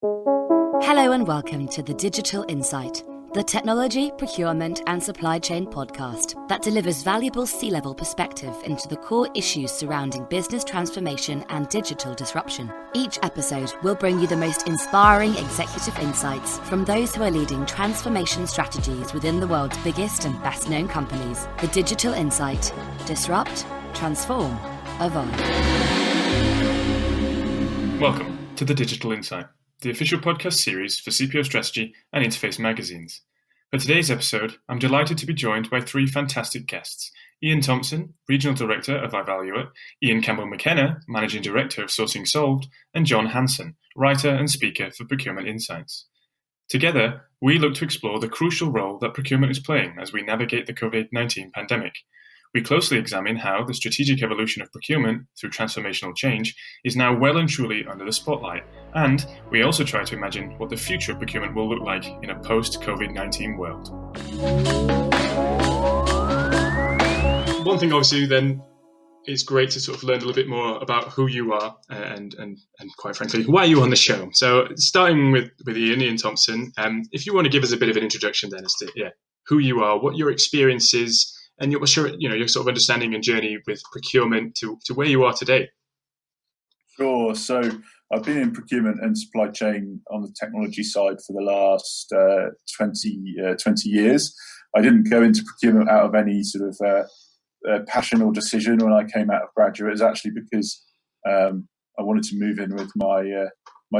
Hello and welcome to The Digital Insight, the technology, procurement and supply chain podcast that delivers valuable C-level perspective into the core issues surrounding business transformation and digital disruption. Each episode will bring you the most inspiring executive insights from those who are leading transformation strategies within the world's biggest and best-known companies. The Digital Insight. Disrupt, transform, evolve. Welcome to The Digital Insight, the official podcast series for CPO Strategy and Interface magazines. For today's episode, I'm delighted to be joined by three fantastic guests: Iain Thompson, Regional Director of Ivalua, Iain Campbell McKenna, Managing Director of Sourcing Solved, and John Hansen, writer and speaker for Procurement Insights. Together, we look to explore the crucial role that procurement is playing as we navigate the COVID-19 pandemic. We closely examine how the strategic evolution of procurement through transformational change is now well and truly under the spotlight, and we also try to imagine what the future of procurement will look like in a post-COVID-19 world. One thing, obviously, then, it's great to sort of learn a little bit more about who you are and quite frankly, why are you on the show? So, starting with Iain Thompson, if you want to give us a bit of an introduction then as to who you are, what your experience is, and your sort of understanding and journey with procurement to where you are today. Sure. So I've been in procurement and supply chain on the technology side for the last 20 years. I didn't go into procurement out of any sort of passion or decision when I came out of graduate. It was actually because I wanted to move in with my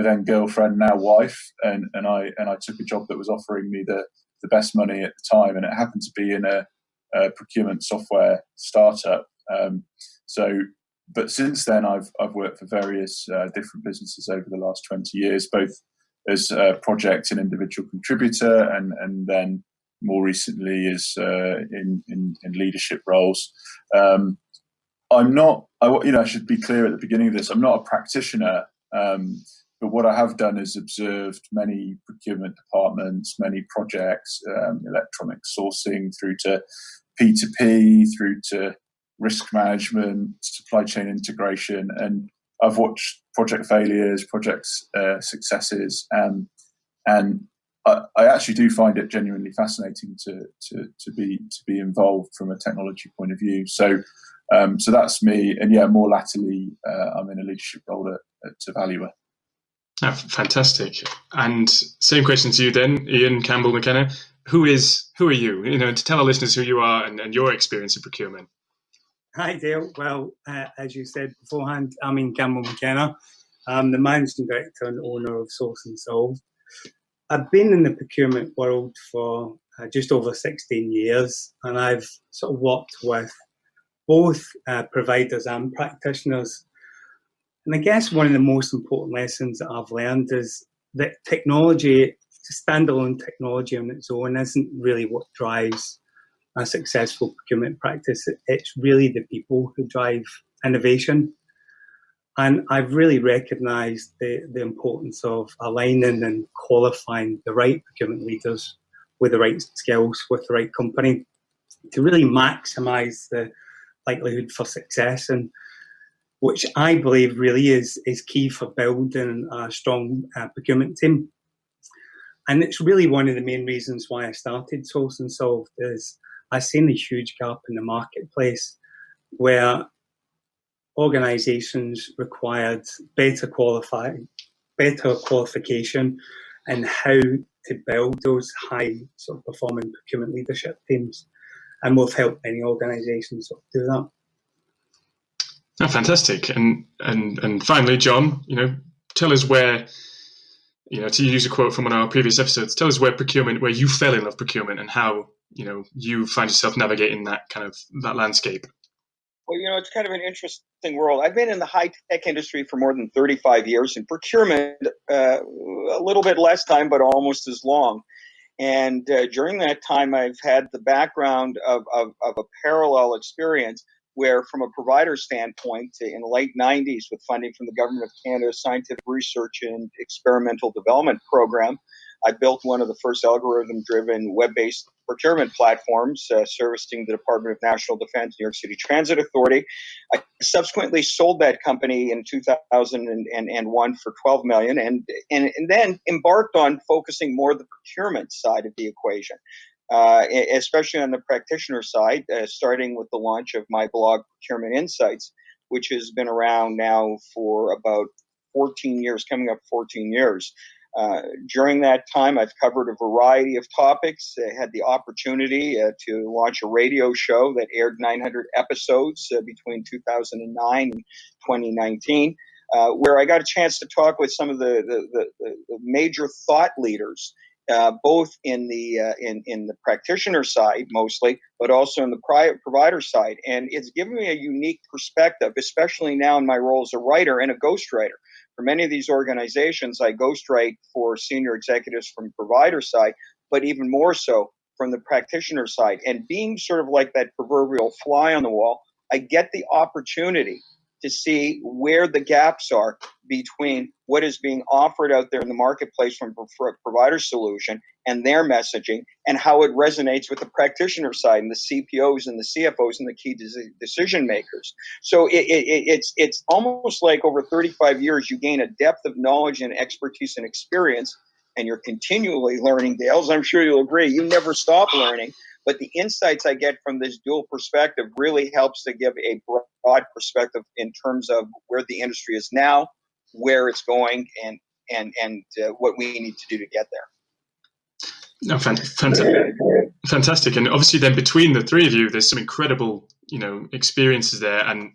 then girlfriend, now wife, and I took a job that was offering me the best money at the time, and it happened to be in a procurement software startup. But since then, I've worked for various different businesses over the last 20 years, both as a project and individual contributor, and then more recently as in leadership roles. I should be clear at the beginning of this. I'm not a practitioner, but what I have done is observed many procurement departments, many projects, electronic sourcing through to P2P, through to risk management, supply chain integration, and I've watched project failures, projects successes, and I actually do find it genuinely fascinating to be involved from a technology point of view. So that's me, and more latterly, I'm in a leadership role at Ivalua. Oh, fantastic. And same question to you then, Iain Campbell McKenna. Who are you? To tell our listeners who you are and your experience in procurement. Hi, Dale. Well, as you said beforehand, I'm Iain Campbell McKenna. I'm the Managing Director and owner of Sourcing Solved. I've been in the procurement world for just over 16 years, and I've sort of worked with both providers and practitioners. And I guess one of the most important lessons that I've learned is that technology, standalone technology on its own, isn't really what drives a successful procurement practice. It's really the people who drive innovation. And I've really recognised the importance of aligning and qualifying the right procurement leaders with the right skills, with the right company, to really maximise the likelihood for success, and which I believe really is key for building a strong procurement team. And it's really one of the main reasons why I started Sourcing Solved is I've seen a huge gap in the marketplace where organisations required better qualification and how to build those high sort of performing procurement leadership teams. And we've helped many organisations sort of do that. Oh, fantastic. And finally, John, tell us where, to use a quote from one of our previous episodes, tell us where you fell in love with procurement and how, you find yourself navigating that landscape. Well, it's kind of an interesting world. I've been in the high-tech industry for more than 35 years, and procurement a little bit less time, but almost as long. And during that time, I've had the background of a parallel experience where, from a provider standpoint, in the late 90s, with funding from the Government of Canada's Scientific Research and Experimental Development Program, I built one of the first algorithm-driven web-based procurement platforms servicing the Department of National Defense, New York City Transit Authority. I subsequently sold that company in 2001 for $12 million, and then embarked on focusing more the procurement side of the equation, especially on the practitioner side, starting with the launch of my blog, Procurement Insights, which has been around now for about 14 years, coming up 14 years. During that time, I've covered a variety of topics. I had the opportunity to launch a radio show that aired 900 episodes between 2009 and 2019, where I got a chance to talk with some of the major thought leaders, both in the practitioner side mostly, but also in the private provider side. And it's given me a unique perspective, especially now in my role as a writer and a ghostwriter. For many of these organizations, I ghostwrite for senior executives from the provider side, but even more so from the practitioner side. And being sort of like that proverbial fly on the wall, I get the opportunity to see where the gaps are between what is being offered out there in the marketplace from a provider solution and their messaging, and how it resonates with the practitioner side and the CPOs and the CFOs and the key decision makers. So it's almost like over 35 years, you gain a depth of knowledge and expertise and experience, and you're continually learning, Dales. I'm sure you'll agree. You never stop learning. But the insights I get from this dual perspective really helps to give a broad perspective in terms of where the industry is now, where it's going, and what we need to do to get there. No, fantastic. And obviously then between the three of you, there's some incredible, experiences there, and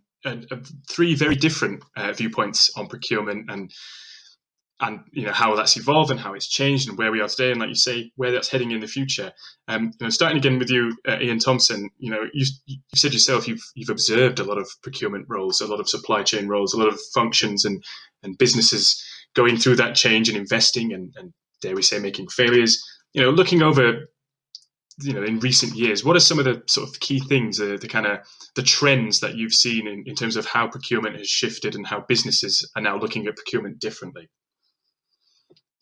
three very different viewpoints on procurement and how that's evolved and how it's changed and where we are today, and like you say, where that's heading in the future. Starting again with you, Iain Thompson, you said yourself you've observed a lot of procurement roles, a lot of supply chain roles, a lot of functions and businesses going through that change and investing and dare we say making failures. Looking over, in recent years, what are some of the sort of key things, the trends that you've seen in terms of how procurement has shifted and how businesses are now looking at procurement differently?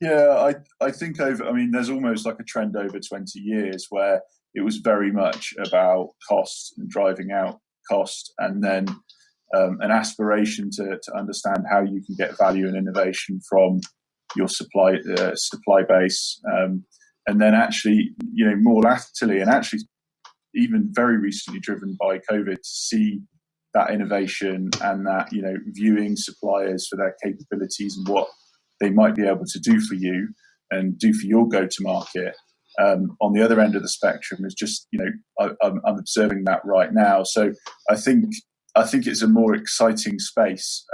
Yeah, I think there's almost like a trend over 20 years where it was very much about cost and driving out cost, and then an aspiration to understand how you can get value and innovation from your supply base, and then actually, more latterly, and actually even very recently driven by COVID, to see that innovation and that, viewing suppliers for their capabilities and what they might be able to do for you and do for your go-to-market. On the other end of the spectrum is just, I'm observing that right now. So I think it's a more exciting space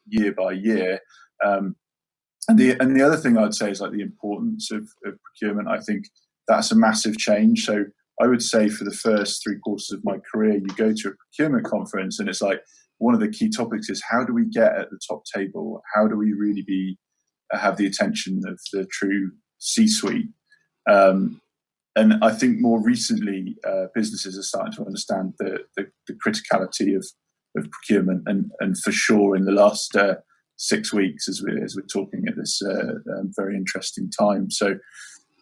year by year. And the other thing I'd say is like the importance of procurement. I think that's a massive change. So I would say for the first 3 quarters of my career, you go to a procurement conference and it's like one of the key topics is how do we get at the top table? How do we really have the attention of the true C-suite? And I think more recently, businesses are starting to understand the criticality of procurement, and for sure in the last 6 weeks, as we're talking at this very interesting time. So,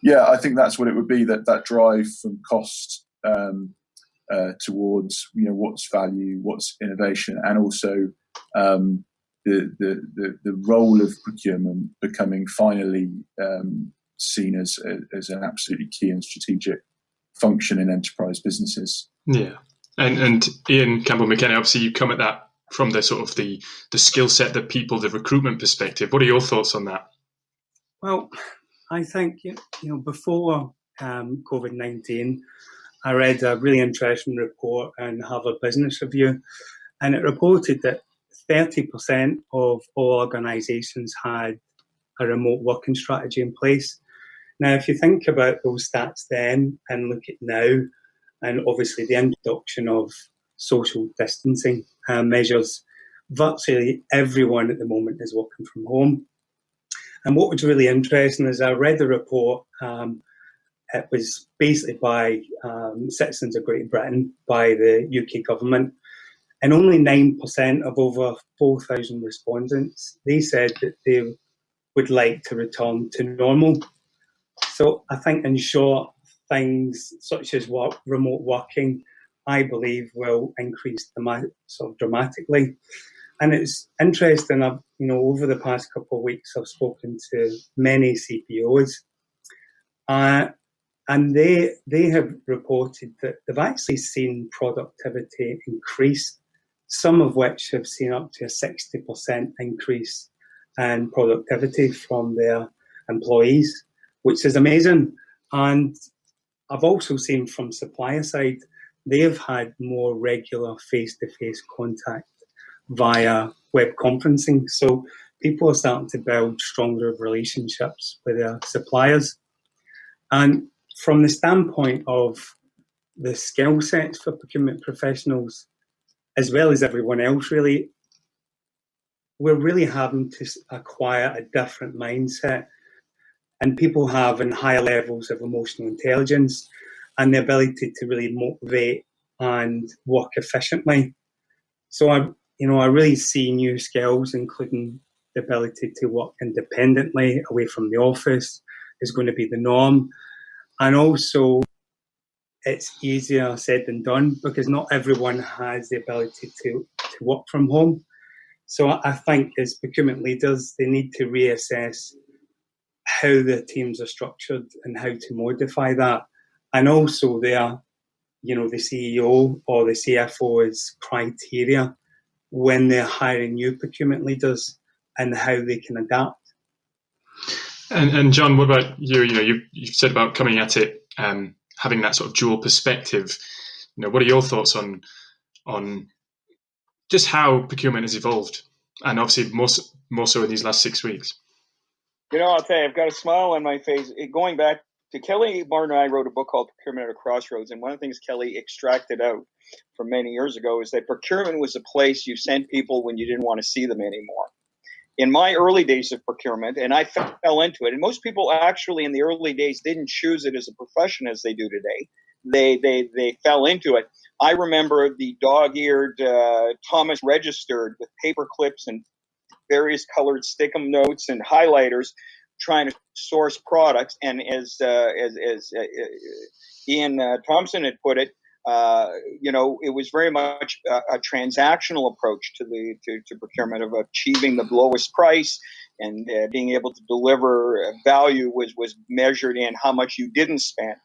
yeah, I think that's what it would be, that drive from cost towards what's value, what's innovation, and also the role of procurement becoming finally seen as an absolutely key and strategic function in enterprise businesses. Yeah, and Iain, Campbell, McKenna, obviously you come at that from the sort of the skill set, the people, the recruitment perspective. What are your thoughts on that? Well, I think before COVID-19, I read a really interesting report in Harvard Business Review, and it reported that 30% of all organisations had a remote working strategy in place. Now, if you think about those stats then and look at now, and obviously the introduction of social distancing measures, virtually everyone at the moment is working from home. And what was really interesting is I read the report. It was basically by citizens of Great Britain, by the UK government, and only 9% of over 4,000 respondents, they said that they would like to return to normal. So I think, in short, things such as remote working, I believe, will increase dramatically. And it's interesting. Over the past couple of weeks, I've spoken to many CPOs, and they have reported that they've actually seen productivity increase. Some of which have seen up to a 60% increase in productivity from their employees, which is amazing. And I've also seen from supplier side, they have had more regular face-to-face contact via web conferencing. So people are starting to build stronger relationships with their suppliers. And from the standpoint of the skill sets for procurement professionals, as well as everyone else, really, we're really having to acquire a different mindset. And people having higher levels of emotional intelligence and the ability to really motivate and work efficiently. So I really see new skills, including the ability to work independently away from the office, is going to be the norm. And also, it's easier said than done because not everyone has the ability to work from home. So I think as procurement leaders, they need to reassess how their teams are structured and how to modify that. And also the CEO or the CFO's criteria when they're hiring new procurement leaders and how they can adapt. And John, what about you? You've said about coming at it, having that sort of dual perspective. What are your thoughts on just how procurement has evolved, and obviously more so in these last 6 weeks? I'll tell you, I've got a smile on my face. Going back to Kelly Martin, I wrote a book called Procurement at a Crossroads, and one of the things Kelly extracted out from many years ago is that procurement was a place you sent people when you didn't want to see them anymore. In my early days of procurement, and I fell into it, and most people actually in the early days didn't choose it as a profession as they do today. They fell into it. I remember the dog-eared Thomas registered with paper clips and various colored stickum notes and highlighters, trying to source products. And as Iain Thompson had put it, it was very much a transactional approach to procurement of achieving the lowest price, and being able to deliver value was measured in how much you didn't spend.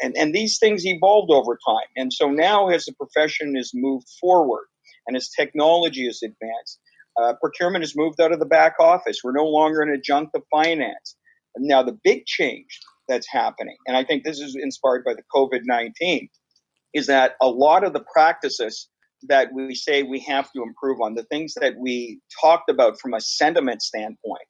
And these things evolved over time. And so now, as the profession has moved forward and as technology has advanced, procurement has moved out of the back office. We're no longer an adjunct of finance. Now, the big change that's happening, and I think this is inspired by the COVID-19, is that a lot of the practices that we say we have to improve on, the things that we talked about from a sentiment standpoint,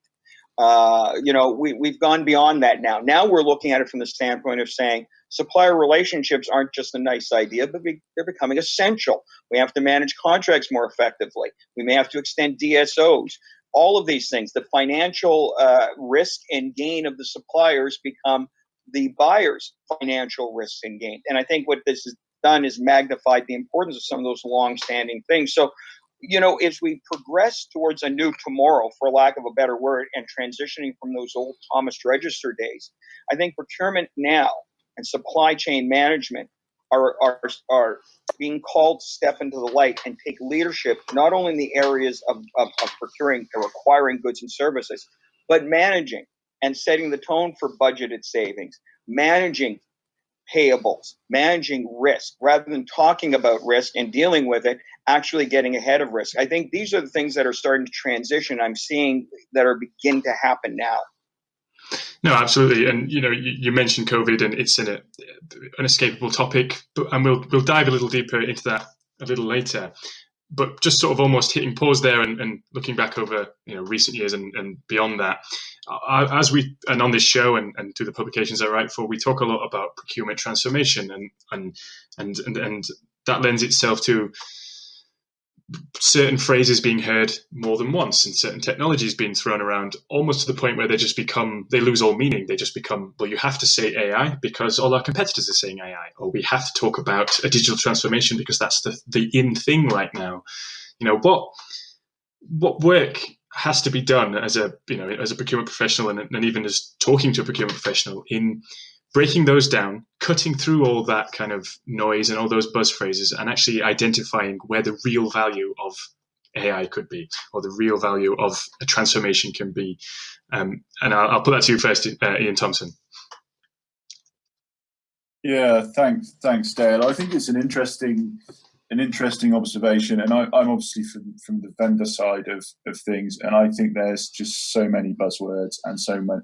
we've gone beyond that now. Now we're looking at it from the standpoint of saying supplier relationships aren't just a nice idea, but they're becoming essential. We have to manage contracts more effectively. We may have to extend DSOs. All of these things, the financial risk and gain of the suppliers become the buyer's financial risk and gain. And I think what this has done is magnified the importance of some of those long-standing things. So, as we progress towards a new tomorrow, for lack of a better word, and transitioning from those old Thomas Register days, I think procurement now and supply chain management are being called to step into the light and take leadership, not only in the areas of procuring or acquiring goods and services, but managing and setting the tone for budgeted savings, managing payables, managing risk, rather than talking about risk and dealing with it, actually getting ahead of risk. I think these are the things that are starting to transition. I'm seeing that are beginning to happen now. No, absolutely. And, you mentioned COVID, and it's an inescapable topic, and we'll dive a little deeper into that a little later. But just sort of almost hitting pause there and looking back over recent years and beyond that, and on this show and through the publications I write for, we talk a lot about procurement transformation, and that lends itself to certain phrases being heard more than once and certain technologies being thrown around, almost to the point where they lose all meaning. They just become, well, you have to say AI because all our competitors are saying AI, or we have to talk about a digital transformation because that's the in thing right now. What work has to be done as a procurement professional, and even as talking to a procurement professional, in breaking those down, cutting through all that kind of noise and all those buzz phrases, and actually identifying where the real value of AI could be, or the real value of a transformation can be. And I'll put that to you first, Iain Thompson. Yeah, thanks, Dale. I think it's an interesting observation, and I'm obviously from the vendor side of things, and I think there's just so many buzzwords and so much,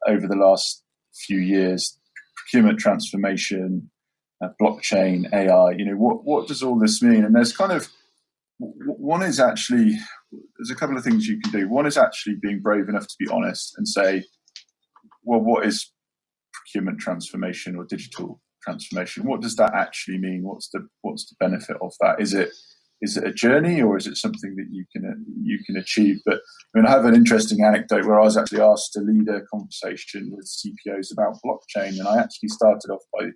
over the last few years, procurement transformation, blockchain, AI. What does all this mean? And there's there's a couple of things you can do. One is actually being brave enough to be honest and say, well, what is procurement transformation or digital transformation? What does that actually mean? What's the benefit of that? Is it a journey, or is it something that you can achieve? But I have an interesting anecdote where I was actually asked to lead a conversation with CPOs about blockchain, and I actually started off by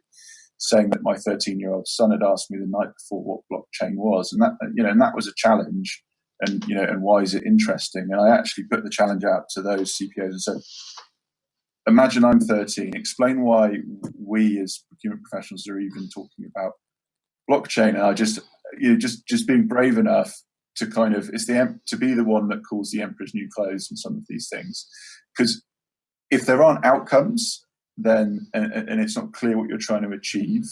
saying that my 13-year-old son had asked me the night before what blockchain was, and that was a challenge. And why is it interesting? And I actually put the challenge out to those CPOs and said, imagine I'm 13. Explain why we as procurement professionals are even talking about blockchain. And I just being brave enough to to be the one that calls the emperor's new clothes in some of these things. Because if there aren't outcomes, then and it's not clear what you're trying to achieve,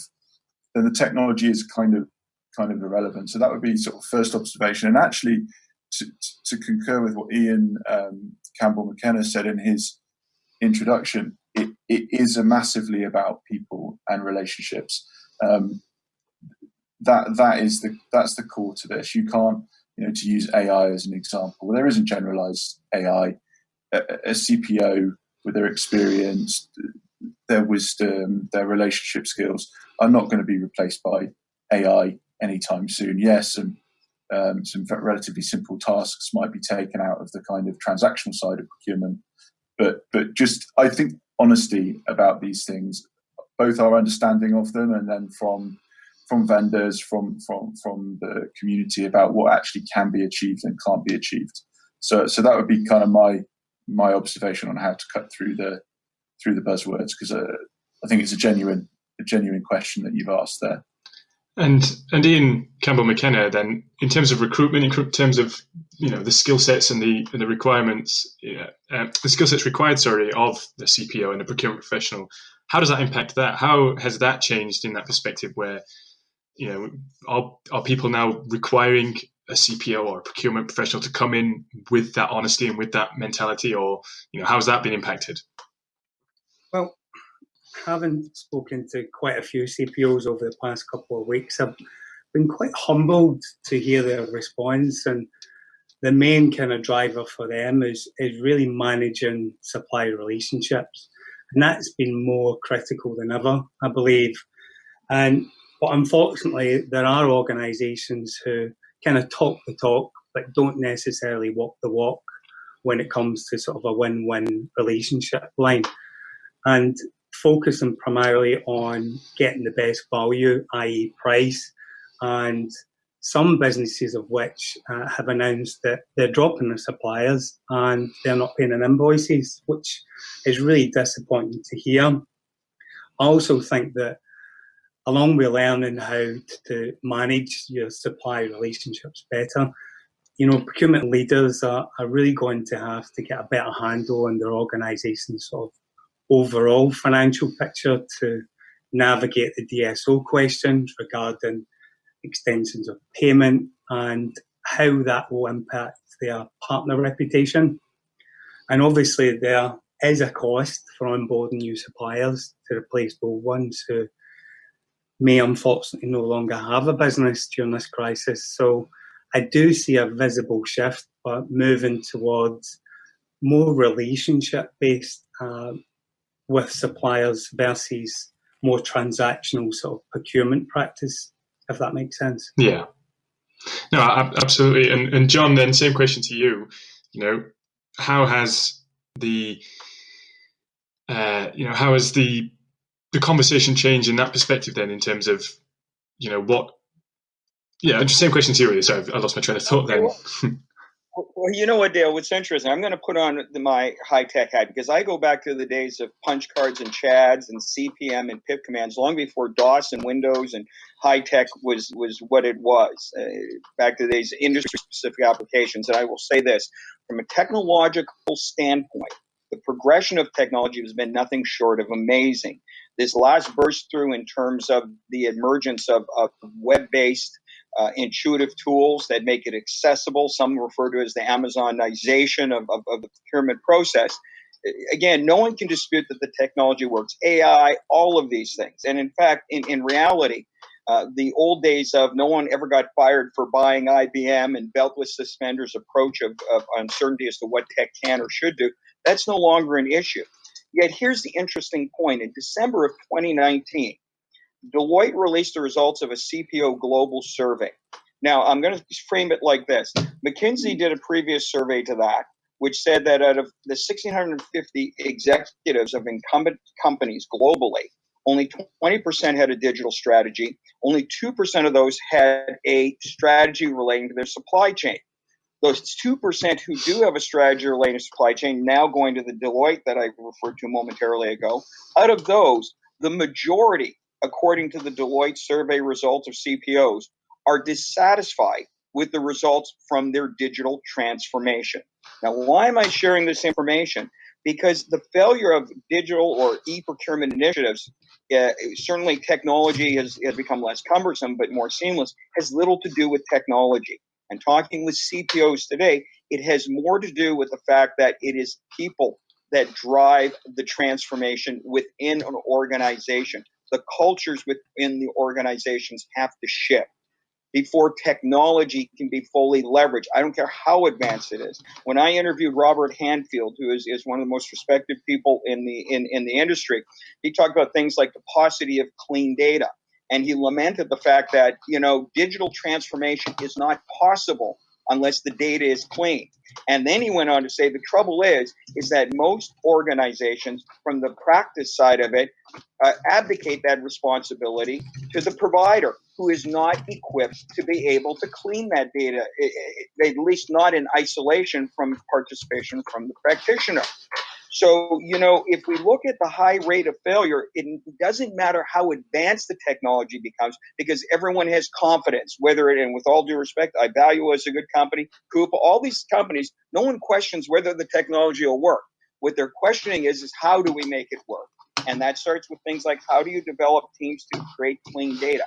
then the technology is kind of irrelevant. So that would be sort of first observation. And actually, to concur with what Iain Campbell McKenna said in his introduction, it is massively about people and relationships. That's the core to this. You can't, to use AI as an example, there isn't generalized AI. A CPO with their experience, their wisdom, their relationship skills are not going to be replaced by AI anytime soon. Yes, and some relatively simple tasks might be taken out of the kind of transactional side of procurement. But just, I think, honesty about these things, both our understanding of them, and then from vendors, from the community, about what actually can be achieved and can't be achieved. So that would be kind of my observation on how to cut through the buzzwords, because I think it's a genuine question that you've asked there. And Iain Campbell McKenna, then, in terms of recruitment, in terms of the skill sets and the requirements, the skill sets required, of the CPO and the procurement professional, how does that impact that? How has that changed in that perspective? Where are people now requiring a CPO or a procurement professional to come in with that honesty and with that mentality, or how has that been impacted? Well, having spoken to quite a few CPOs over the past couple of weeks, I've been quite humbled to hear their response. And the main kind of driver for them is really managing supplier relationships. And that's been more critical than ever, I believe. But unfortunately, there are organisations who kind of talk the talk, but don't necessarily walk the walk when it comes to sort of a win-win relationship line. And focusing primarily on getting the best value, i.e. price, and some businesses of which have announced that they're dropping their suppliers and they're not paying their invoices, which is really disappointing to hear. I also think that along with learning how to manage your supply relationships better, procurement leaders are really going to have to get a better handle on their organisation's sort of overall financial picture to navigate the DSO questions regarding extensions of payment and how that will impact their partner reputation. And obviously there is a cost for onboarding new suppliers to replace old ones who may unfortunately no longer have a business during this crisis. So I do see a visible shift, but moving towards more relationship-based with suppliers versus more transactional sort of procurement practice, if that makes sense. Yeah. No, absolutely. And John, then same question to you. How has the conversation changed in that perspective then, in terms of what? Yeah, same question to you really. Sorry, I lost my train of thought then. Well, you know what, Dale? What's interesting? I'm going to put on my high-tech hat because I go back to the days of punch cards and chads and CPM and pip commands long before DOS and Windows and high-tech was what it was. Back to these industry-specific applications. And I will say this, from a technological standpoint, the progression of technology has been nothing short of amazing. This last burst through in terms of the emergence of web-based intuitive tools that make it accessible. Some refer to it as the Amazonization of the procurement process. Again, no one can dispute that the technology works. AI, all of these things. And in fact, in reality, the old days of no one ever got fired for buying IBM and belt with suspenders approach of uncertainty as to what tech can or should do, that's no longer an issue. Yet here's the interesting point. In December of 2019, Deloitte released the results of a CPO global survey. Now, I'm going to frame it like this. McKinsey did a previous survey to that, which said that out of the 1,650 executives of incumbent companies globally, only 20% had a digital strategy. Only 2% of those had a strategy relating to their supply chain. Those 2% who do have a strategy relating to supply chain, now going to the Deloitte that I referred to momentarily ago, out of those, the majority, according to the Deloitte survey results of CPOs, are dissatisfied with the results from their digital transformation. Now, why am I sharing this information? Because the failure of digital or e-procurement initiatives, certainly technology has become less cumbersome but more seamless, has little to do with technology. And talking with CPOs today, it has more to do with the fact that it is people that drive the transformation within an organization. The cultures within the organizations have to shift before technology can be fully leveraged. I don't care how advanced it is. When I interviewed Robert Hanfield, who is one of the most respected people in the industry, he talked about things like the paucity of clean data. And he lamented the fact that, digital transformation is not possible unless the data is clean. And then he went on to say the trouble is that most organizations, from the practice side of it, abdicate that responsibility to the provider, who is not equipped to be able to clean that data, at least not in isolation from participation from the practitioner. So, if we look at the high rate of failure, it doesn't matter how advanced the technology becomes, because everyone has confidence, and with all due respect, Ivalua is a good company, Coupa, all these companies, no one questions whether the technology will work. What they're questioning is how do we make it work? And that starts with things like, how do you develop teams to create clean data?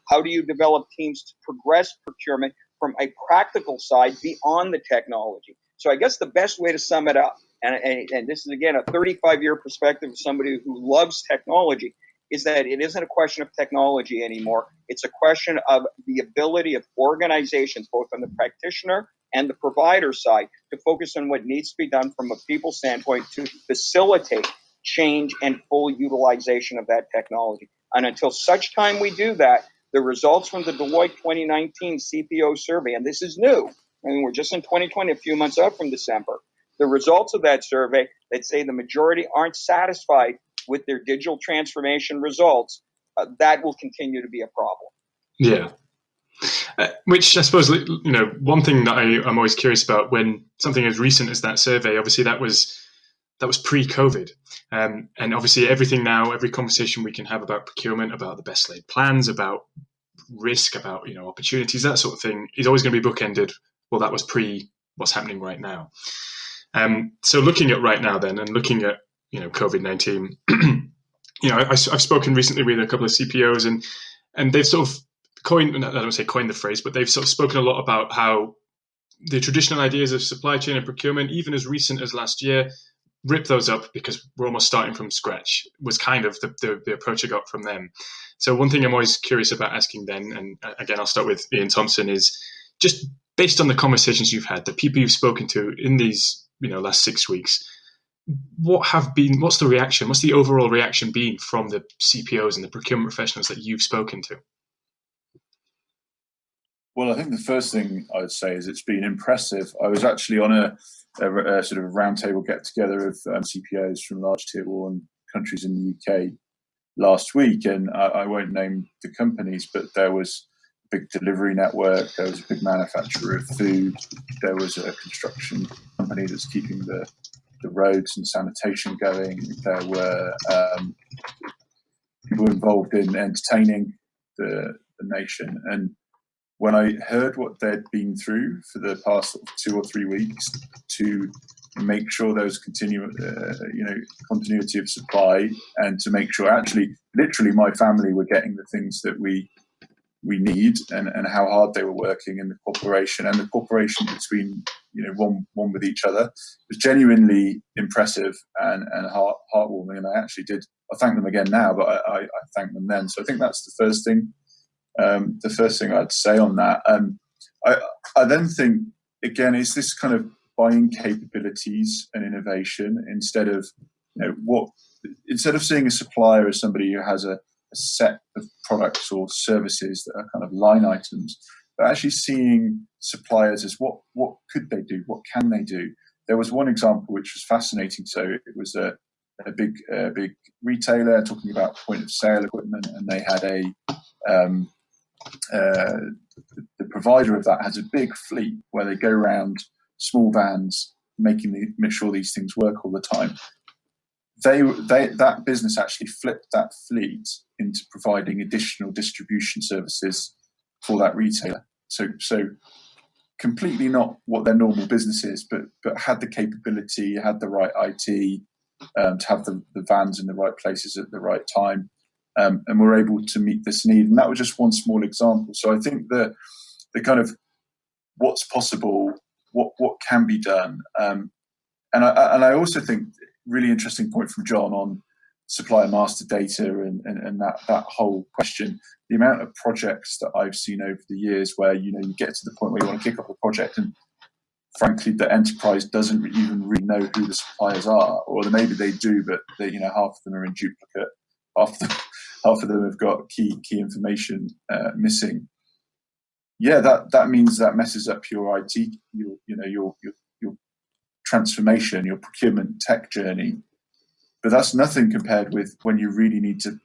How do you develop teams to progress procurement from a practical side beyond the technology? So I guess the best way to sum it up, and this is, again, a 35-year perspective of somebody who loves technology, is that it isn't a question of technology anymore. It's a question of the ability of organizations, both on the practitioner and the provider side, to focus on what needs to be done from a people standpoint to facilitate change and full utilization of that technology. And until such time we do that, the results from the Deloitte 2019 CPO survey, and this is new, we're just in 2020, a few months out from December, the results of that survey that say the majority aren't satisfied with their digital transformation results, that will continue to be a problem. Yeah. Which I suppose, one thing that I'm always curious about when something as recent as that survey, obviously that was pre-COVID. And obviously everything now, every conversation we can have about procurement, about the best laid plans, about risk, about opportunities, that sort of thing, is always going to be bookended. Well, that was pre what's happening right now. So looking at right now then, and looking at COVID-19, I've spoken recently with a couple of CPOs, and they've sort of coined the phrase, but they've sort of spoken a lot about how the traditional ideas of supply chain and procurement, even as recent as last year, rip those up because we're almost starting from scratch, was kind of the approach I got from them. So one thing I'm always curious about asking then, and again, I'll start with Iain Thompson, is just based on the conversations you've had, the people you've spoken to in these last 6 weeks, what's the reaction? What's the overall reaction been from the CPOs and the procurement professionals that you've spoken to? Well, I think the first thing I would say is it's been impressive. I was actually on a sort of roundtable get-together of CPOs from large tier 1 countries in the UK last week, and I won't name the companies, but there was a big delivery network. There was a big manufacturer of food. There was a construction company that's keeping the roads and sanitation going. There were people involved in entertaining the nation. And when I heard what they'd been through for the past sort of 2 or 3 weeks to make sure there was continuity of supply, and to make sure actually literally my family were getting the things that we need, and how hard they were working, and the cooperation between one with each other was genuinely impressive and heartwarming. And I thank them again now, but I thank them then. So I think that's the first thing I'd say on that. I then think, again, is this kind of buying capabilities and innovation instead of seeing a supplier as somebody who has a set of products or services that are kind of line items, but actually seeing suppliers as what could they do, what can they do. There was one example which was fascinating. So it was a big retailer talking about point of sale equipment, and they had the provider of that has a big fleet where they go around small vans make sure these things work all the time. That business actually flipped that fleet into providing additional distribution services for that retailer. So completely not what their normal business is, but had the capability, had the right IT to have the vans in the right places at the right time, and we're able to meet this need. And that was just one small example. So I think the kind of what's possible, what can be done, and I also think really interesting point from John on supplier master data and that whole question. The amount of projects that I've seen over the years where you get to the point where you want to kick off a project, and frankly the enterprise doesn't even really know who the suppliers are, or maybe they do, but they, half of them are in duplicate, half of them have got key information missing. Yeah, that means that messes up your IT, your transformation, your procurement tech journey. But that's nothing compared with when you really need to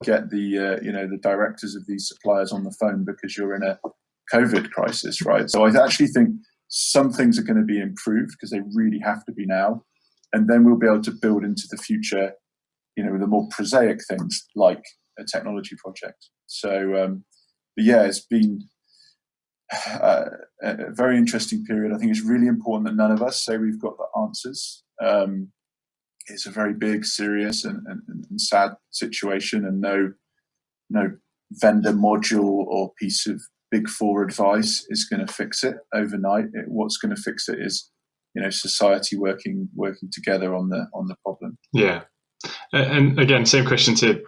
get the directors of these suppliers on the phone because you're in a COVID crisis, right? So I actually think some things are going to be improved because they really have to be now, and then we'll be able to build into the future, the more prosaic things like a technology project. So, it's been a very interesting period. I think it's really important that none of us say we've got the answers. It's a very big, serious, and sad situation, and no vendor module or piece of Big Four advice is going to fix it overnight. What's going to fix it is, society working together on the problem. Yeah. And again, same question to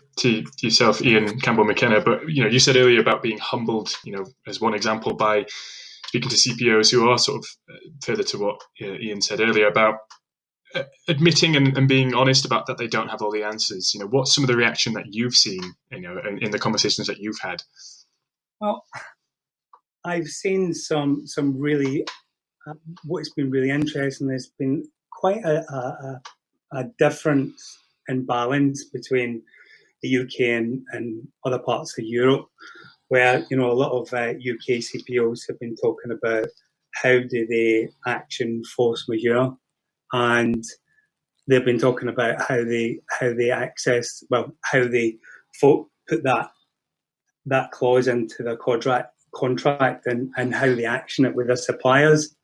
yourself, Iain, Campbell, McKenna. But you said earlier about being humbled, as one example, by speaking to CPOs who are sort of further to what Iain said earlier about admitting and being honest about that they don't have all the answers. What's some of the reaction that you've seen, in the conversations that you've had? Well, I've seen some really. What's been really interesting has been quite a difference in balance between the UK and other parts of Europe, where a lot of UK CPOs have been talking about how do they action force majeure, and they've been talking about how they put that clause into their contract and how they action it with their suppliers.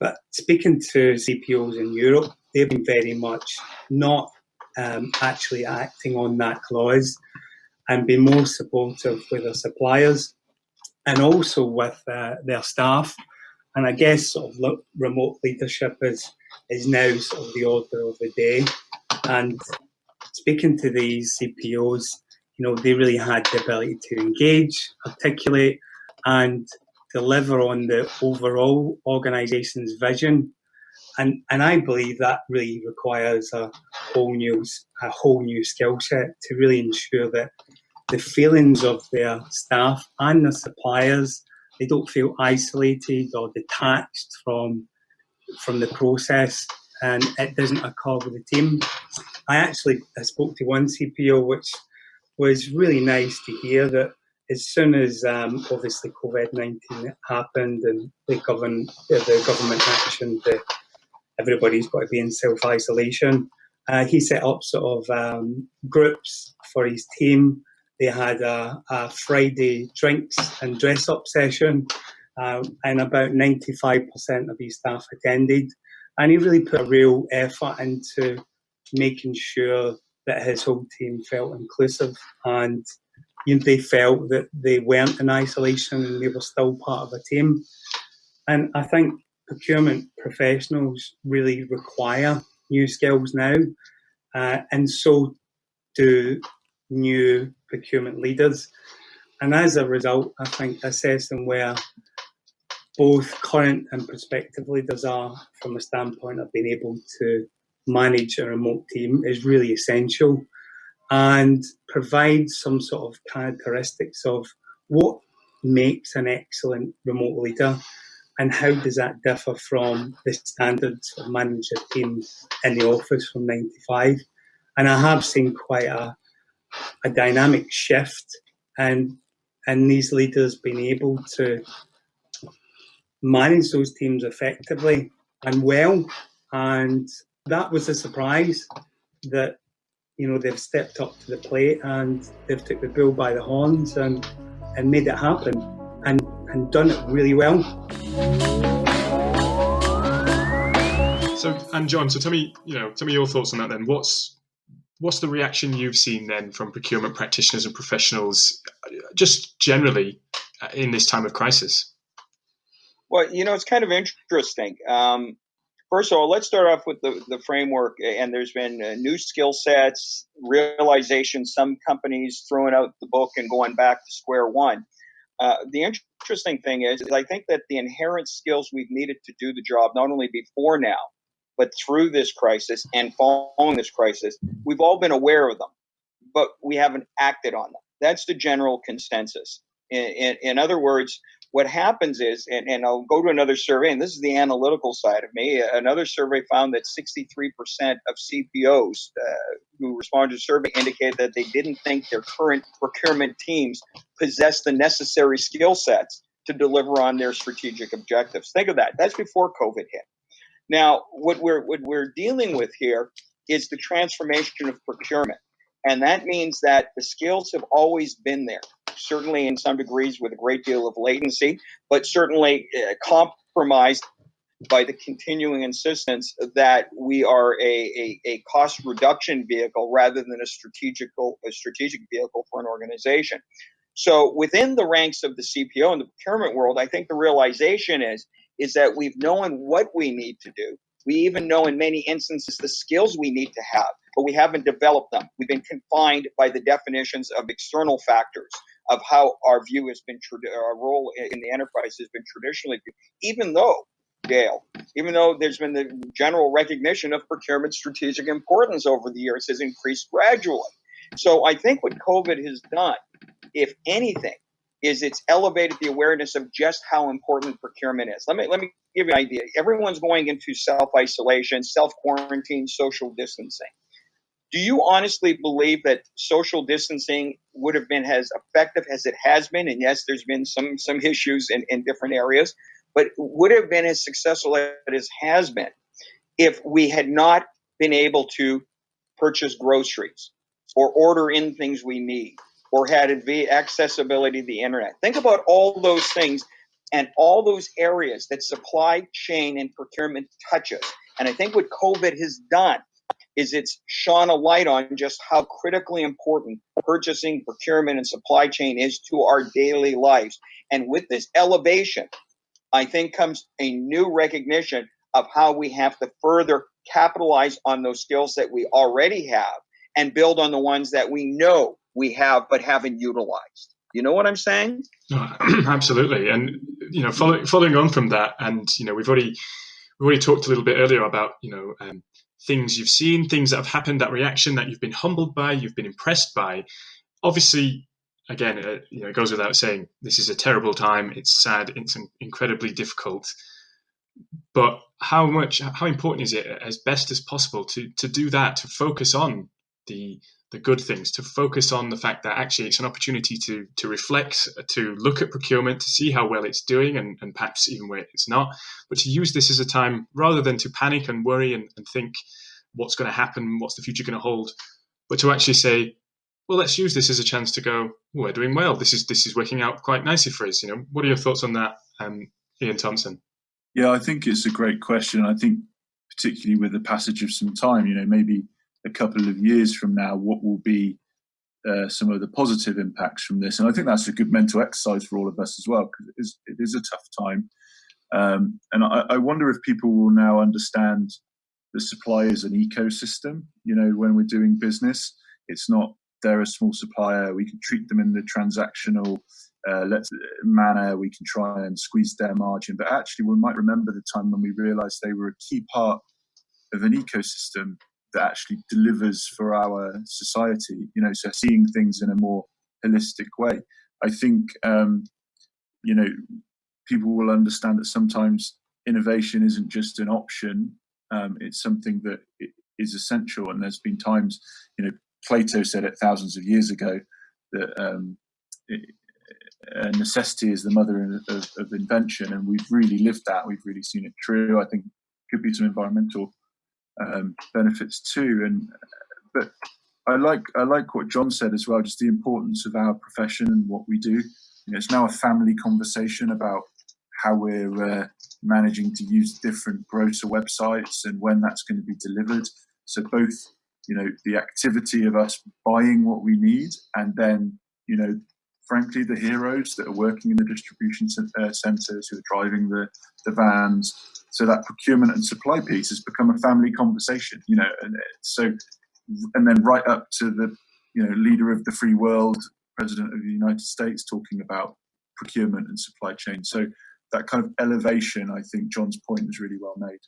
But speaking to CPOs in Europe, they've been very much not actually acting on that clause, and be more supportive with their suppliers and also with their staff. And I guess sort of remote leadership is now sort of the order of the day. And speaking to these CPOs, they really had the ability to engage, articulate, and deliver on the overall organisation's vision. And I believe that really requires a whole new skill set to really ensure that the feelings of their staff and their suppliers, they don't feel isolated or detached from the process, and it doesn't occur with the team. I spoke to one CPO, which was really nice to hear, that as soon as obviously COVID-19 happened and the government action that everybody's got to be in self-isolation, he set up sort of groups for his team. They had a Friday drinks and dress-up session, and about 95% of his staff attended. And he really put a real effort into making sure that his whole team felt inclusive, and they felt that they weren't in isolation and they were still part of a team. And I think procurement professionals really require new skills now, and so do new procurement leaders. And as a result, I think assessing where both current and prospective leaders are from a standpoint of being able to manage a remote team is really essential, and provide some sort of characteristics of what makes an excellent remote leader and how does that differ from the standards of managing a team in the office from 9 to 5. And I have seen quite a dynamic shift in these leaders being able to manage those teams effectively and well. And that was a surprise that, they've stepped up to the plate and they've took the bull by the horns and made it happen and done it really well. So, and John, so tell me your thoughts on that then. What's the reaction you've seen then from procurement practitioners and professionals, just generally in this time of crisis? Well, it's kind of interesting. First of all, let's start off with the framework. And there's been new skill sets, realization, some companies throwing out the book and going back to square one. The interesting thing is I think that the inherent skills we've needed to do the job, not only before now, but through this crisis and following this crisis, we've all been aware of them, but we haven't acted on them. That's the general consensus. In other words, what happens is, and I'll go to another survey, and this is the analytical side of me, another survey found that 63% of CPOs who responded to the survey indicated that they didn't think their current procurement teams possessed the necessary skill sets to deliver on their strategic objectives. Think of that. That's before COVID hit. Now, what we're dealing with here is the transformation of procurement. And that means that the skills have always been there, certainly in some degrees with a great deal of latency, but certainly compromised by the continuing insistence that we are a cost reduction vehicle rather than a strategic vehicle for an organization. So within the ranks of the CPO and the procurement world, I think the realization is that we've known what we need to do. We even know in many instances the skills we need to have, but we haven't developed them. We've been confined by the definitions of external factors of how our view has been, our role in the enterprise has been traditionally viewed. Even though there's been the general recognition of procurement strategic importance over the years has increased gradually. So I think what COVID has done, if anything, is it's elevated the awareness of just how important procurement is. Let me give you an idea. Everyone's going into self-isolation, self-quarantine, social distancing. Do you honestly believe that social distancing would have been as effective as it has been? And yes, there's been some issues in different areas, but would have been as successful as it has been if we had not been able to purchase groceries or order in things we need, or had accessibility to the internet. Think about all those things and all those areas that supply chain and procurement touches. And I think what COVID has done is it's shone a light on just how critically important purchasing, procurement, and supply chain is to our daily lives. And with this elevation, I think comes a new recognition of how we have to further capitalize on those skills that we already have and build on the ones that we know we have but haven't utilized. You know what I'm saying? Absolutely. And following on from that, and we've already talked a little bit earlier about things you've seen, things that have happened, that reaction that you've been humbled by, you've been impressed by. Obviously, again, it goes without saying, this is a terrible time. It's sad. It's incredibly difficult. But how important is it, as best as possible, to do that, to focus on the the good things, to focus on the fact that actually it's an opportunity to reflect, to look at procurement, to see how well it's doing, and perhaps even where it's not, but to use this as a time rather than to panic and worry and think what's going to happen, what's the future going to hold, but to actually say, well, let's use this as a chance to go, well, we're doing well. This is working out quite nicely for us. What are your thoughts on that, Iain Thompson? Yeah, I think it's a great question. I think particularly with the passage of some time, maybe a couple of years from now, what will be some of the positive impacts from this? And I think that's a good mental exercise for all of us as well, because it is a tough time. And I wonder if people will now understand the supply as an ecosystem. When we're doing business, it's not they're a small supplier, we can treat them in the transactional manner, we can try and squeeze their margin. But actually, we might remember the time when we realised they were a key part of an ecosystem that actually delivers for our society, so seeing things in a more holistic way. I think, people will understand that sometimes innovation isn't just an option, it's something that is essential. And there's been times, Plato said it thousands of years ago, that necessity is the mother of invention, and we've really lived that. We've really seen it true. I think could be some environmental benefits too. But I like what John said as well, just the importance of our profession and what we do. It's now a family conversation about how we're managing to use different grocer websites and when that's going to be delivered. So both, the activity of us buying what we need, and then, frankly, the heroes that are working in the distribution centres, who are driving the vans. So that procurement and supply piece has become a family conversation, and then right up to the, leader of the free world, President of the United States, talking about procurement and supply chain. So that kind of elevation, I think John's point is really well made.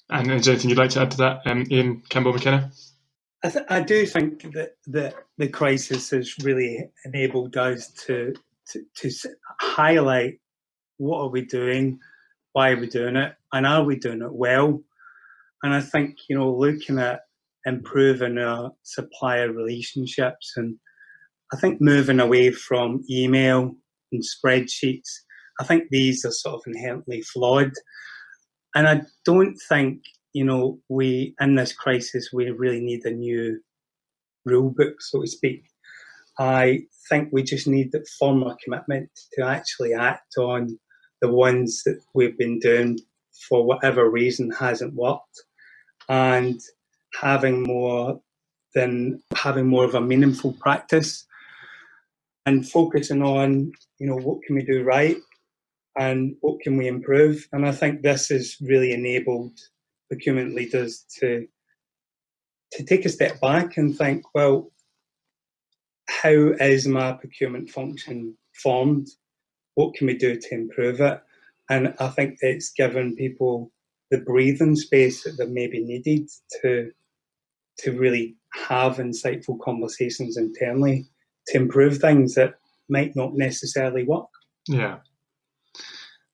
And is there anything you'd like to add to that, Iain, Campbell, McKenna? I do think that the crisis has really enabled us to highlight what are we doing, why are we doing it, and are we doing it well? And I think, looking at improving our supplier relationships, and I think moving away from email and spreadsheets, I think these are sort of inherently flawed. And I don't think, we, in this crisis, we really need a new rule book, so to speak. I think we just need the former commitment to actually act on the ones that we've been doing for whatever reason hasn't worked, and having more of a meaningful practice, and focusing on, what can we do right and what can we improve. And I think this has really enabled procurement leaders to take a step back and think, well, how is my procurement function formed? What can we do to improve it? And I think it's given people the breathing space that they maybe needed to really have insightful conversations internally to improve things that might not necessarily work. Yeah.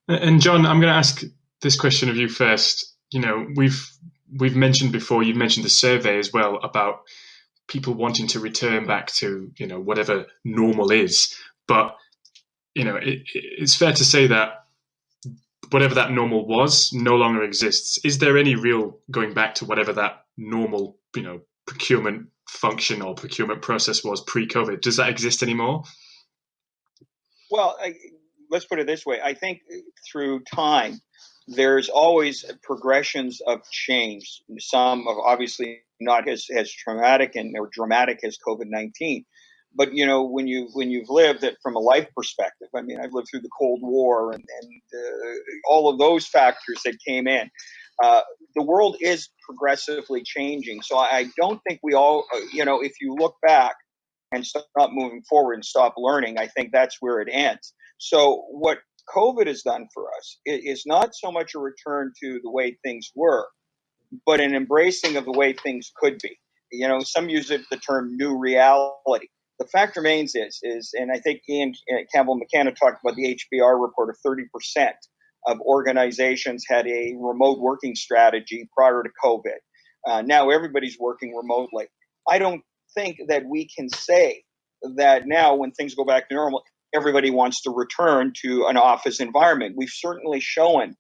And John, I'm going to ask this question of you first. We've mentioned before, you've mentioned the survey as well about people wanting to return back to, whatever normal is. But, it's fair to say that whatever that normal was no longer exists. Is there any real going back to whatever that normal, procurement function or procurement process was pre-COVID? Does that exist anymore? Well, let's put it this way. I think through time, there's always progressions of change. Some are obviously not as traumatic or dramatic as COVID-19. But, when you've lived it from a life perspective, I mean, I've lived through the Cold War and all of those factors that came in. The world is progressively changing. So I don't think we all, if you look back and stop moving forward and stop learning, I think that's where it ends. So what COVID has done for us is not so much a return to the way things were, but an embracing of the way things could be. Some use the term new reality. The fact remains is, and I think Iain, Campbell, McKenna talked about the HBR report of 30% of organizations had a remote working strategy prior to COVID. Now everybody's working remotely. I don't think that we can say that now when things go back to normal, everybody wants to return to an office environment. We've certainly shown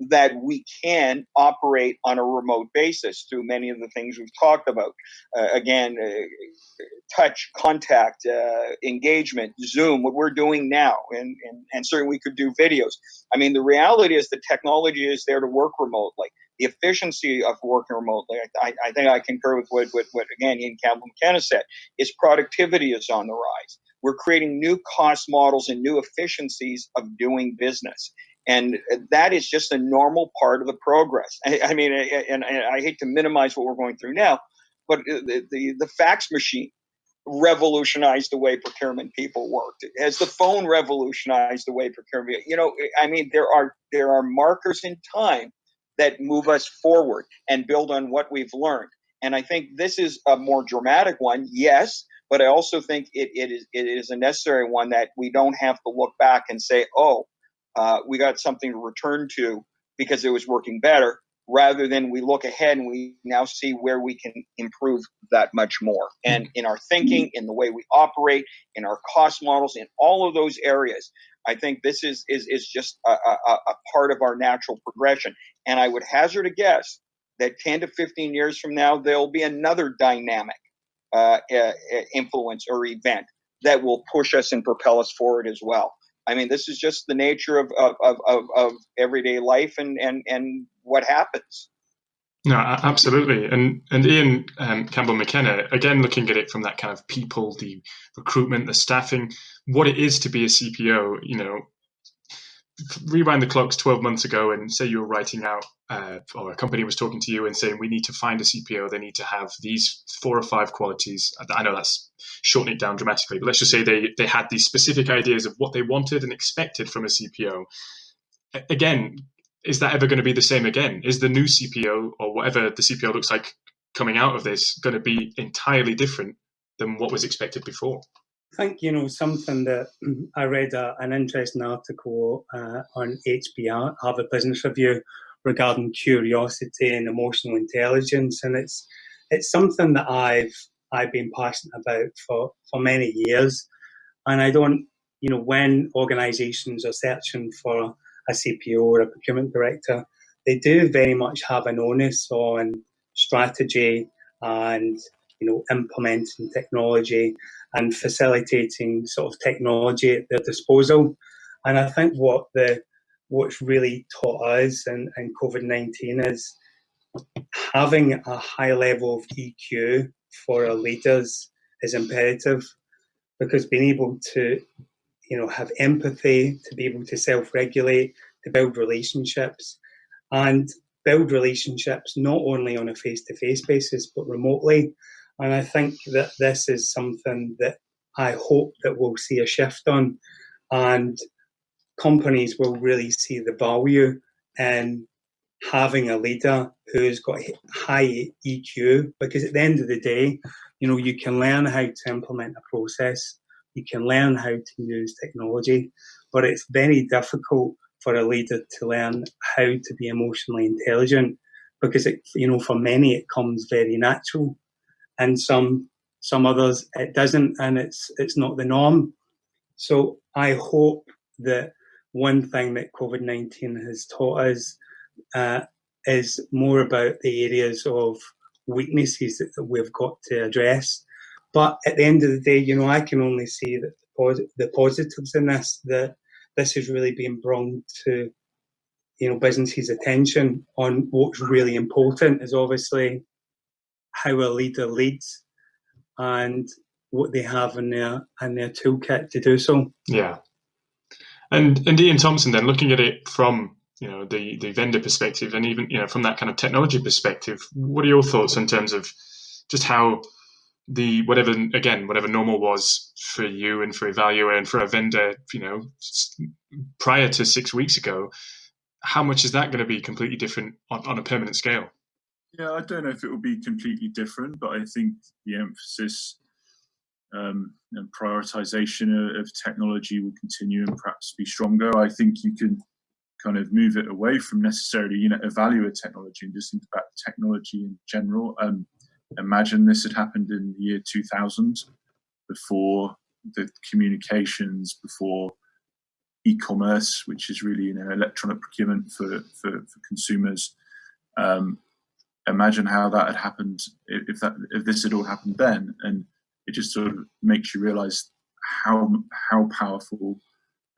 that we can operate on a remote basis through many of the things we've talked about. Touch, contact, engagement, Zoom, what we're doing now, and certainly we could do videos. I mean, the reality is the technology is there to work remotely. The efficiency of working remotely, I think I concur with what again, Iain, Campbell, McKenna said, is productivity is on the rise. We're creating new cost models and new efficiencies of doing business. And that is just a normal part of the progress. I mean, and I hate to minimize what we're going through now, but the fax machine revolutionized the way procurement people worked. Has the phone revolutionized the way procurement? I mean, there are markers in time that move us forward and build on what we've learned. And I think this is a more dramatic one, yes, but I also think it is a necessary one that we don't have to look back and say, we got something to return to because it was working better, rather than we look ahead and we now see where we can improve that much more. And in our thinking, in the way we operate, in our cost models, in all of those areas, I think this is just a part of our natural progression. And I would hazard a guess that 10 to 15 years from now, there'll be another dynamic influence or event that will push us and propel us forward as well. I mean, this is just the nature of everyday life and what happens. No, absolutely. And Iain, Campbell, McKenna, again, looking at it from that kind of people, the recruitment, the staffing, what it is to be a CPO, rewind the clocks 12 months ago and say you were writing out, or a company was talking to you and saying, we need to find a CPO, they need to have these 4 or 5 qualities. I know that's shortening it down dramatically, but let's just say they had these specific ideas of what they wanted and expected from a CPO. Again, is that ever going to be the same again? Is the new CPO, or whatever the CPO looks like coming out of this, going to be entirely different than what was expected before? I think, something that I read an interesting article on HBR, Harvard Business Review, regarding curiosity and emotional intelligence. And it's something that I've been passionate about for many years. And I don't, when organizations are searching for a CPO or a procurement director, they do very much have an onus on strategy and, implementing technology and facilitating sort of technology at their disposal. And I think what's really taught us in COVID-19 is having a high level of EQ for our leaders is imperative, because being able to, have empathy, to be able to self-regulate, to build relationships, and build relationships not only on a face-to-face basis, but remotely. And I think that this is something that I hope that we'll see a shift on, and companies will really see the value in having a leader who's got high EQ, because at the end of the day, you can learn how to implement a process, you can learn how to use technology, but it's very difficult for a leader to learn how to be emotionally intelligent, because for many it comes very natural, and some others it doesn't, and it's not the norm. So I hope that one thing that COVID-19 has taught us is more about the areas of weaknesses that we've got to address. But at the end of the day, I can only see that the positives in this, that this has really been brought to, businesses' attention on what's really important is obviously how a leader leads and what they have in their toolkit to do so. Yeah. And Iain Thompson, then, looking at it from the vendor perspective, and even from that kind of technology perspective, what are your thoughts in terms of just how whatever normal was for you and for Ivalua and for a vendor, prior to 6 weeks ago, how much is that going to be completely different on a permanent scale? Yeah, I don't know if it will be completely different, but I think the emphasis and prioritization of technology will continue and perhaps be stronger. I think you can kind of move it away from necessarily, Ivalua technology and just think about technology in general. imagine this had happened in the year 2000, before the communications, before e-commerce, which is really electronic procurement for consumers. Imagine how that had happened if this had all happened then, and it just sort of makes you realize how powerful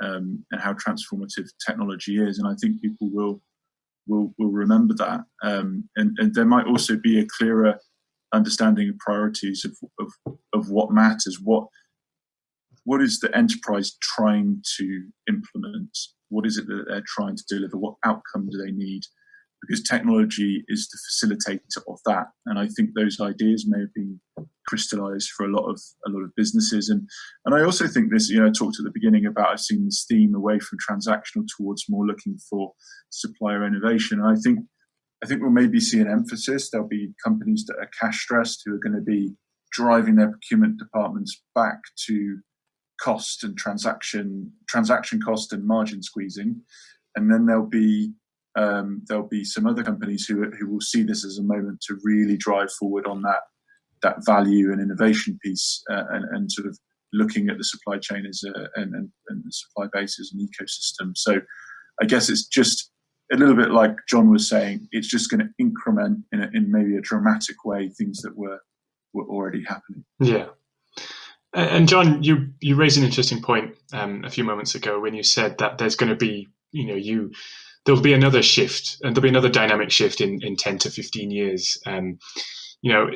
and how transformative technology is. And I think people will remember that. And there might also be a clearer understanding of priorities of what matters. What is the enterprise trying to implement? What is it that they're trying to deliver? What outcome do they need? Because technology is the facilitator of that. And I think those ideas may have been crystallized for a lot of businesses. And I also think this, I talked at the beginning about, I've seen this theme away from transactional towards more looking for supplier innovation. And I think we'll maybe see an emphasis. There'll be companies that are cash stressed who are going to be driving their procurement departments back to cost and transaction cost and margin squeezing. And then there'll be some other companies who will see this as a moment to really drive forward on that value and innovation piece, and sort of looking at the supply chain and the supply base as an ecosystem. So I guess it's just a little bit like John was saying, it's just going to increment in maybe a dramatic way things that were already happening. Yeah. And John, you raised an interesting point a few moments ago when you said that there's going to be, there'll be another shift, and there'll be another dynamic shift in 10 to 15 years. I know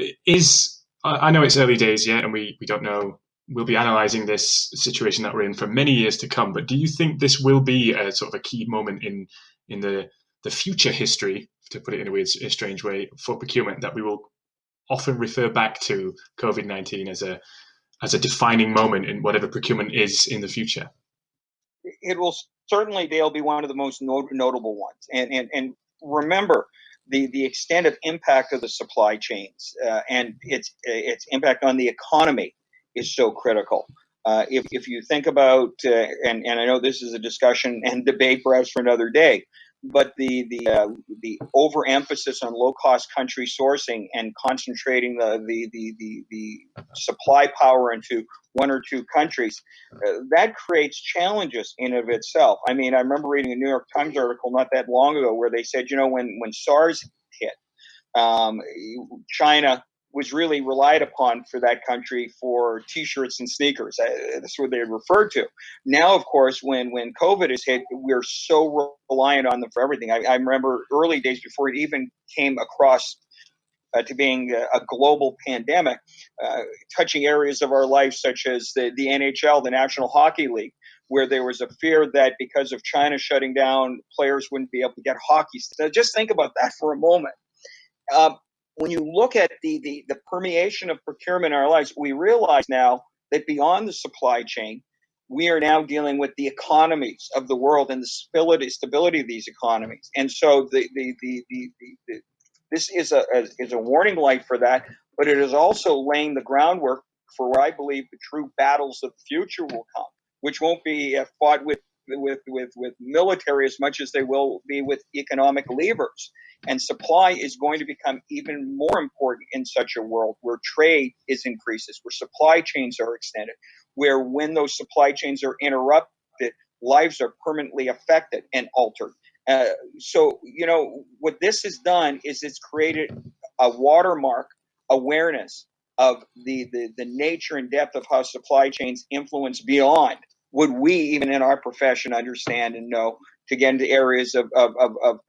it's early days yet, and we don't know. We'll be analysing this situation that we're in for many years to come. But do you think this will be a sort of a key moment in the future history, to put it in a strange way, for procurement, that we will often refer back to COVID-19 as a defining moment in whatever procurement is in the future? It will certainly, Dale, be one of the most notable ones. And remember, the extent of impact of the supply chains and its impact on the economy is so critical. If you think about, and I know this is a discussion and debate perhaps for another day, but the overemphasis on low-cost country sourcing and concentrating the supply power into one or two countries, that creates challenges in of itself. I mean, I remember reading a New York Times article not that long ago where they said, when SARS hit, China was really relied upon for that country for T-shirts and sneakers. That's what they referred to. Now, of course, when COVID is hit, we're so reliant on them for everything. I remember early days before it even came across to being a global pandemic, touching areas of our life such as the NHL, the National Hockey League, where there was a fear that because of China shutting down, players wouldn't be able to get hockey. So just think about that for a moment. When you look at the permeation of procurement in our lives, we realize now that beyond the supply chain, we are now dealing with the economies of the world and the stability of these economies. And so this is a warning light for that, but it is also laying the groundwork for what I believe the true battles of the future will come, which won't be fought with military as much as they will be with economic levers. And supply is going to become even more important in such a world where trade increases, where supply chains are extended, where when those supply chains are interrupted, lives are permanently affected and altered. So, what this has done is it's created a watermark awareness of the nature and depth of how supply chains influence beyond what we, even in our profession, understand and know, to get into areas of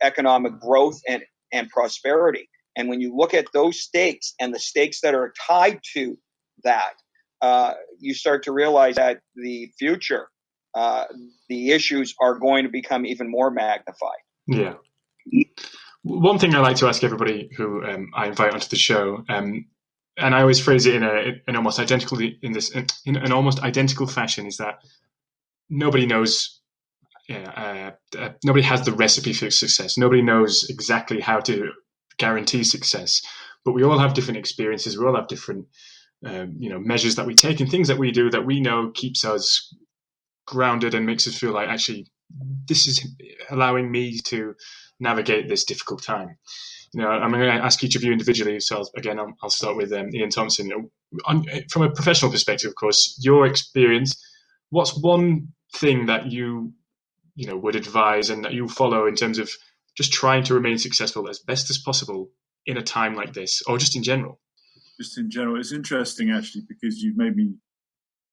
economic growth and prosperity. And when you look at those stakes and the stakes that are tied to that, you start to realize that the future, the issues are going to become even more magnified. Yeah. One thing I like to ask everybody who I invite onto the show, and I always phrase it in an almost identical fashion, is that nobody knows. Nobody has the recipe for success. Nobody knows exactly how to guarantee success. But we all have different experiences. We all have different, measures that we take and things that we do that we know keeps us grounded and makes us feel like, actually, this is allowing me to navigate this difficult time. I'm going to ask each of you individually. So I'll start with Iain Thompson. From a professional perspective, of course, your experience. What's one thing that you would advise and that you follow in terms of just trying to remain successful as best as possible in a time like this, or just in general? Just in general, it's interesting actually, because you've made me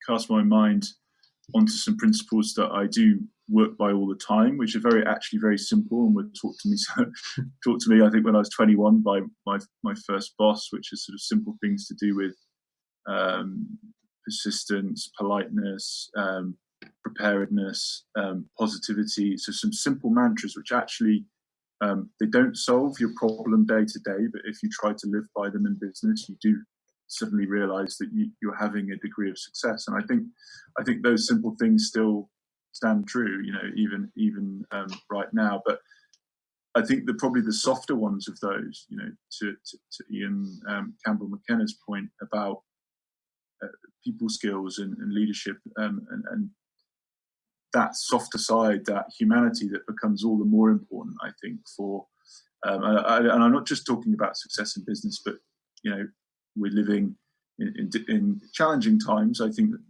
cast my mind onto some principles that I do work by all the time, which are very simple and were taught to me. I think when I was 21 by my first boss, which is sort of simple things to do with persistence, politeness, preparedness, positivity. So some simple mantras which actually they don't solve your problem day to day, but if you try to live by them in business, you do suddenly realize that you're having a degree of success. And I think those simple things still stand true, even right now. But I think probably the softer ones of those, to Iain Campbell McKenna's point about people skills and leadership, and that softer side, that humanity that becomes all the more important, I think, for and I'm not just talking about success in business, but we're living in challenging times. I think that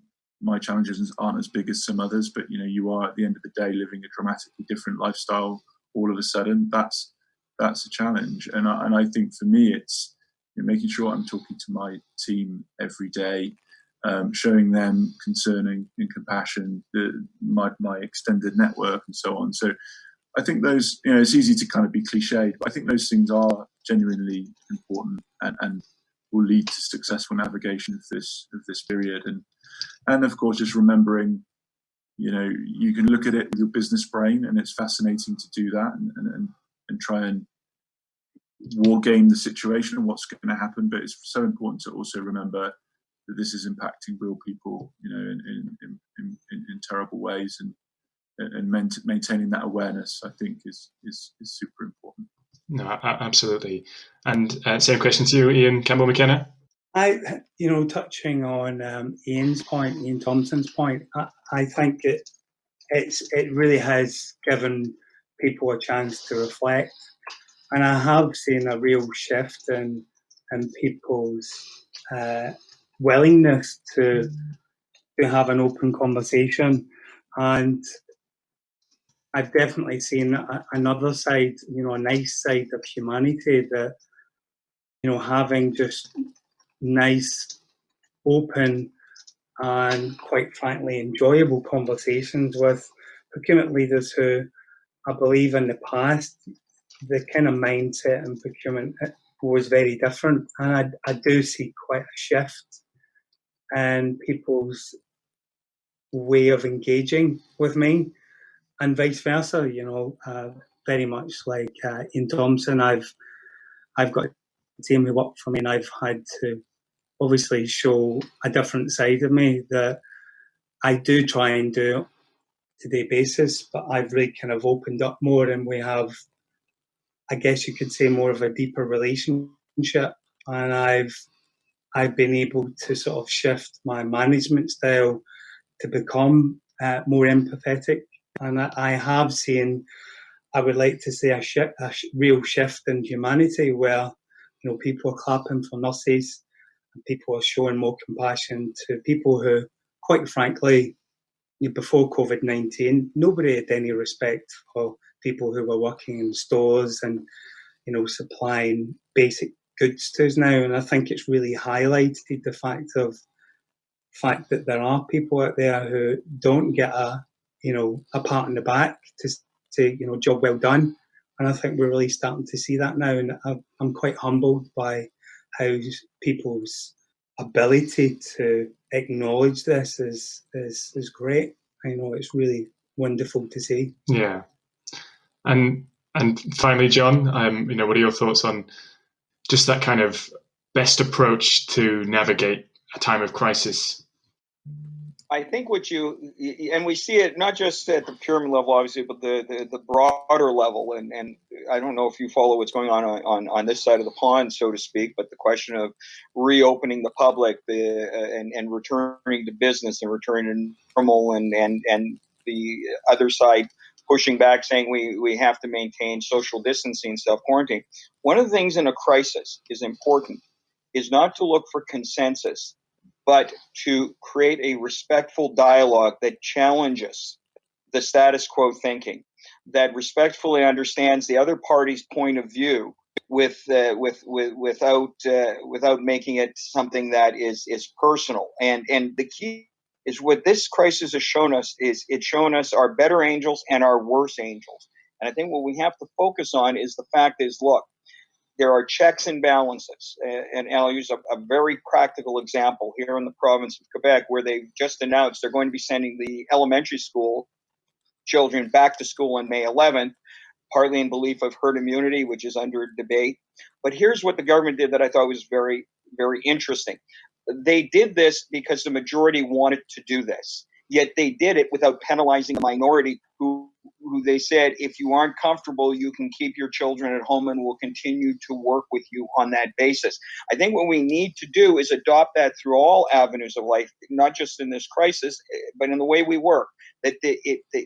my challenges aren't as big as some others, but you are at the end of the day living a dramatically different lifestyle all of a sudden. That's a challenge, and I think for me it's making sure I'm talking to my team every day, showing them concern and compassion, my extended network and so on. So I think those, it's easy to kind of be cliched, but I think those things are genuinely important and will lead to successful navigation of this period. And of course, just remembering, you can look at it with your business brain, and it's fascinating to do that and try and war game the situation and what's going to happen. But it's so important to also remember that this is impacting real people, in terrible ways, and maintaining that awareness, I think, is super important. No, absolutely. And same question to you, Iain Campbell McKenna. Touching on Iain Thompson's point, I think it really has given people a chance to reflect, and I have seen a real shift in people's willingness to have an open conversation. And I've definitely seen another side, a nice side of humanity, that, having just nice, open, and quite frankly enjoyable conversations with procurement leaders who, I believe in the past, the kind of mindset in procurement was very different. And I do see quite a shift in people's way of engaging with me, and vice versa. Very much like Iain Thompson, I've got a team who work for me, and I've had to obviously show a different side of me that I do try and do on a day-to-day basis, but I've really kind of opened up more, and we have, I guess you could say, more of a deeper relationship. And I've been able to sort of shift my management style to become more empathetic. And I have seen, I would like to say, a real shift in humanity, where people are clapping for nurses, and people are showing more compassion to people who, quite frankly, before COVID-19, nobody had any respect for people who were working in stores and supplying basic goods to us now. And I think it's really highlighted the fact that there are people out there who don't get a pat on the back to say, job well done. And I think we're really starting to see that now. And I'm quite humbled by how people's ability to acknowledge this is great. It's really wonderful to see. Yeah. And finally, John, what are your thoughts on just that kind of best approach to navigate a time of crisis? I think and we see it not just at the procurement level, obviously, but the broader level. And I don't know if you follow what's going on this side of the pond, so to speak, but the question of reopening the public and returning to business and returning to normal, and the other side pushing back, saying we have to maintain social distancing, self-quarantine. One of the things in a crisis is important is not to look for consensus, but to create a respectful dialogue that challenges the status quo thinking, that respectfully understands the other party's point of view without making it something that is personal. And the key is what this crisis has shown us is it's shown us our better angels and our worse angels. And I think what we have to focus on is the fact is, look, there are checks and balances. And I'll use a very practical example here in the province of Quebec, where they've just announced they're going to be sending the elementary school children back to school on May 11th, partly in belief of herd immunity, which is under debate. But here's what the government did that I thought was very, very interesting. They did this because the majority wanted to do this, yet they did it without penalizing the minority who they said, if you aren't comfortable, you can keep your children at home and we'll continue to work with you on that basis. I think what we need to do is adopt that through all avenues of life, not just in this crisis, but in the way we work, that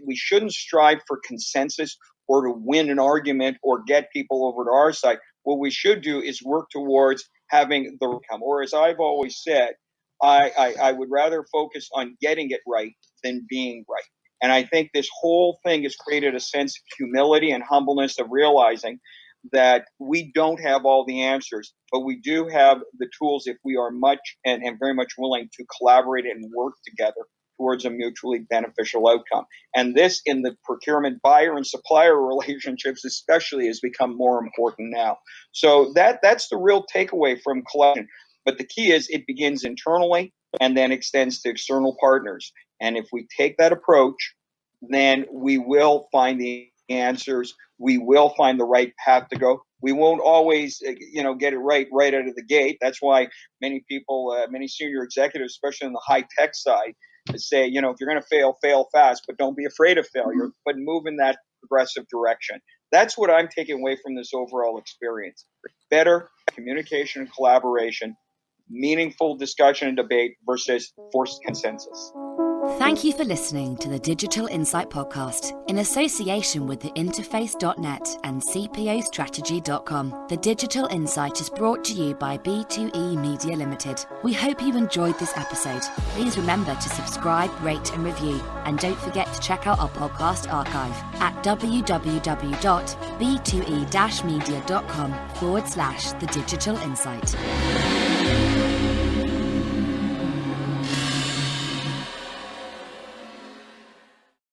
we shouldn't strive for consensus or to win an argument or get people over to our side. What we should do is work towards having the outcome. Or as I've always said, I would rather focus on getting it right than being right. And I think this whole thing has created a sense of humility and humbleness of realizing that we don't have all the answers, but we do have the tools if we are much and very much willing to collaborate and work together towards a mutually beneficial outcome. And this, in the procurement buyer and supplier relationships especially, has become more important now. So that's the real takeaway from collection. But the key is it begins internally and then extends to external partners. And if we take that approach, then we will find the answers. We will find the right path to go. We won't always, get it right out of the gate. That's why many people, many senior executives, especially on the high tech side, say, if you're going to fail fast, but don't be afraid of failure, but move in that progressive direction. That's what I'm taking away from this overall experience. Better communication and collaboration, meaningful discussion and debate versus forced consensus. Thank you for listening to the Digital Insight Podcast in association with the Interface.net and CPOstrategy.com. The Digital Insight is brought to you by B2E Media Limited. We hope you enjoyed this episode. Please remember to subscribe, rate and review. And don't forget to check out our podcast archive at www.b2e-media.com/The Digital Insight.